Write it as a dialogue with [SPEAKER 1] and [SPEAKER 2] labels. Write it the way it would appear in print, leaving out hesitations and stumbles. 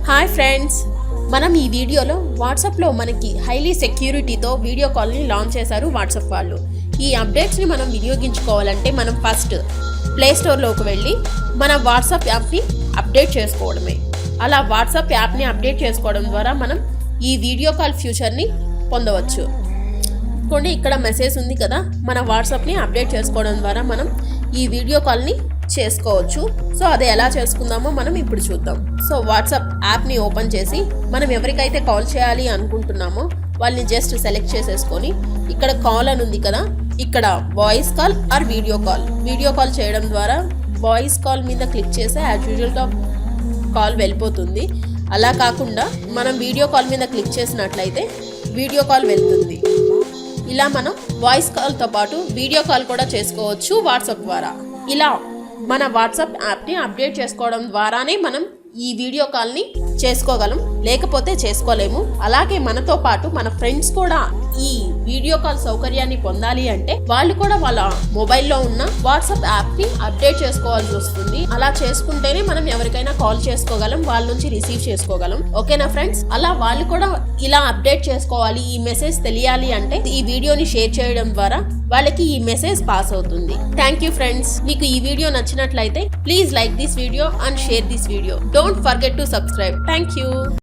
[SPEAKER 1] Hi friends, మనం ఈ వీడియోలో వాట్సాప్లో మనకి హైలీ సెక్యూరిటీతో వీడియో కాల్ని లాంచ్ చేశారు వాట్సాప్ వాళ్ళు. ఈ అప్డేట్స్ని మనం వినియోగించుకోవాలంటే మనం ఫస్ట్ ప్లే స్టోర్లోకి వెళ్ళి మన వాట్సాప్ యాప్ని అప్డేట్ చేసుకోవడమే. అలా వాట్సాప్ యాప్ని అప్డేట్ చేసుకోవడం ద్వారా మనం ఈ వీడియో కాల్ ఫ్యూచర్ని పొందవచ్చు. కొన్ని ఇక్కడ మెసేజ్ ఉంది కదా, మన వాట్సాప్ని అప్డేట్ చేసుకోవడం ద్వారా మనం ఈ వీడియో కాల్ని చేసుకోవచ్చు. సో అది ఎలా చేసుకుందామో మనం ఇప్పుడు చూద్దాం. సో వాట్సాప్ యాప్ని ఓపెన్ చేసి మనం ఎవరికైతే కాల్ చేయాలి అనుకుంటున్నామో వాళ్ళని జస్ట్ సెలెక్ట్ చేసేసుకొని ఇక్కడ కాల్ అని ఉంది కదా, ఇక్కడ voice call or video call చేయడం ద్వారా వాయిస్ కాల్ మీద క్లిక్ చేస్తే యాజ్ యూజువల్గా కాల్ వెళ్ళిపోతుంది. అలా కాకుండా మనం వీడియో కాల్ మీద క్లిక్ చేసినట్లయితే వీడియో కాల్ వెళ్తుంది. ఇలా మనం వాయిస్ కాల్తో పాటు వీడియో కాల్ కూడా చేసుకోవచ్చు వాట్సాప్ ద్వారా. ఇలా మన వాట్సాప్ యాప్ని అప్డేట్ చేసుకోవడం ద్వారానే మనం ఈ వీడియో కాల్ని చేసుకోగలం, లేకపోతే చేసుకోలేము. అలాగే మనతో పాటు మన ఫ్రెండ్స్ కూడా ఈ వీడియో కాల్ సౌకర్యాన్ని పొందాలి అంటే వాళ్ళు కూడా వాళ్ళ మొబైల్లో ఉన్న వాట్సాప్ యాప్ని అప్డేట్ చేసుకోవాల్సి వస్తుంది. అలా చేసుకుంటేనే మనం ఎవరికైనా కాల్ చేసుకోగలం, వాళ్ళ నుంచి రిసీవ్ చేసుకోగలం. ఓకేనా ఫ్రెండ్స్? అలా వాళ్ళు కూడా ఇలా అప్డేట్ చేసుకోవాలి, ఈ మెసేజ్ తెలియాలి అంటే ఈ వీడియోని షేర్ చేయడం ద్వారా వాళ్ళకి ఈ మెసేజ్ పాస్ అవుతుంది. Thank you friends. మీకు ఈ వీడియో నచ్చినట్లయితే please like this video and share this video. Don't forget to subscribe. Thank you.